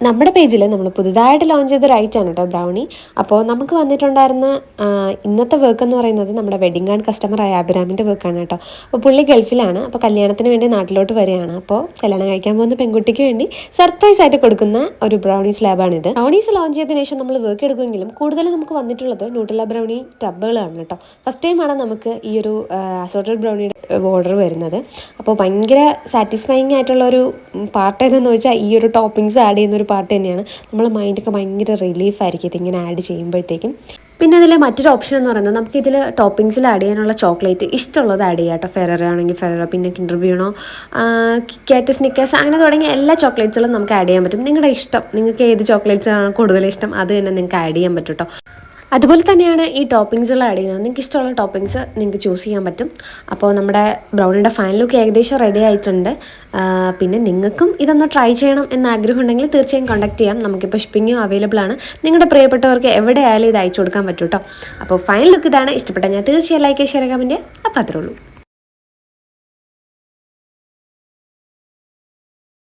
നമ്മുടെ പേജിൽ നമ്മൾ പുതുതായിട്ട് ലോഞ്ച് ചെയ്തൊരു ഐറ്റമാണ് കേട്ടോ ബ്രൗണി. അപ്പോൾ നമുക്ക് വന്നിട്ടുണ്ടായിരുന്ന ഇന്നത്തെ വർക്ക് എന്ന് പറയുന്നത് നമ്മുടെ വെഡിങ് ആൻഡ് കസ്റ്റമറായ അഭിരാമിൻ്റെ വർക്കാണ് കേട്ടോ. അപ്പോൾ പുള്ളി ഗൾഫിലാണ്. അപ്പോൾ കല്യാണത്തിന് വേണ്ടി നാട്ടിലോട്ട് വരികയാണ്. അപ്പോൾ കല്യാണം കഴിക്കാൻ പോകുന്ന പെൺകുട്ടിക്ക് വേണ്ടി സർപ്രൈസ് ആയിട്ട് കൊടുക്കുന്ന ഒരു ബ്രൗണി സ്ലാബാണിത്. ബ്രൗണീസ് ലോഞ്ച് ചെയ്തതിനു ശേഷം നമ്മൾ വർക്ക് എടുക്കുമെങ്കിലും കൂടുതൽ നമുക്ക് വന്നിട്ടുള്ളത് ന്യൂട്രല്ല ബ്രൗണി ടബുകളാണ് കേട്ടോ. ഫസ്റ്റ് ടൈമാണ് നമുക്ക് ഈ ഒരു അസോർട്ടഡ് ബ്രൗണിയുടെ ഓർഡർ വരുന്നത്. അപ്പോൾ ഭയങ്കര സാറ്റിസ്ഫൈങ് ആയിട്ടുള്ള ഒരു പാർട്ട് ഏതെന്ന് വെച്ചാൽ ഈ ഒരു ടോപ്പിങ്സ് ആഡ് ചെയ്യുന്നൊരു പാർട്ട് തന്നെയാണ്. നമ്മളെ മൈൻഡൊക്കെ ഭയങ്കര റിലീഫായിരിക്കും ഇതിങ്ങനെ ആഡ് ചെയ്യുമ്പോഴത്തേക്കും. പിന്നെ ഇതിൽ മറ്റൊരു ഓപ്ഷൻ എന്ന് പറയുന്നത് നമുക്കിതിൽ ടോപ്പിങ്സിൽ ആഡ് ചെയ്യാനുള്ള ചോക്ലേറ്റ് ഇഷ്ടമുള്ളത് ആഡ് ചെയ്യാം കേട്ടോ. ഫെററോ ആണെങ്കിൽ ഫെററോ, പിന്നെ കിൻഡർ ബ്യൂണോ, കിറ്റ്കാറ്റ്, സ്നിക്കേഴ്സ് അങ്ങനെ തുടങ്ങിയ എല്ലാ ചോക്ലേറ്റ്സുകളും നമുക്ക് ആഡ് ചെയ്യാൻ പറ്റും. നിങ്ങളുടെ ഇഷ്ടം, നിങ്ങൾക്ക് ഏത് ചോക്ലേറ്റ്സ് ആണ് കൂടുതൽ ഇഷ്ടം അത് തന്നെ നിങ്ങൾക്ക് ആഡ് ചെയ്യാൻ പറ്റും കേട്ടോ. അതുപോലെ തന്നെയാണ് ഈ ടോപ്പിങ്സുകൾ ആഡ് ചെയ്യുന്നത്. നിങ്ങൾക്ക് ഇഷ്ടമുള്ള ടോപ്പിങ്സ് നിങ്ങൾക്ക് ചൂസ് ചെയ്യാൻ പറ്റും. അപ്പോൾ നമ്മുടെ ബ്രൗണിയുടെ ഫൈനൽ ലുക്ക് ഏകദേശം റെഡി ആയിട്ടുണ്ട്. പിന്നെ നിങ്ങൾക്കും ഇതൊന്ന് ട്രൈ ചെയ്യണം എന്ന ആഗ്രഹം ഉണ്ടെങ്കിൽ തീർച്ചയായും കോൺടാക്ട് ചെയ്യാം. നമുക്കിപ്പോൾ ഷിപ്പിങ്ങും അവൈലബിൾ ആണ്. നിങ്ങളുടെ പ്രിയപ്പെട്ടവർക്ക് എവിടെ ആയാലും ഇത് അയച്ചു കൊടുക്കാൻ പറ്റും കേട്ടോ. അപ്പോൾ ഫൈനൽ ലുക്ക് ഇതാണ്. ഇഷ്ടപ്പെട്ടാൽ ഞാൻ തീർച്ചയായും ലൈക്ക്, ഷെയർ, കമൻറ്റ്. അപ്പോൾ അത്രേ ഉള്ളൂ.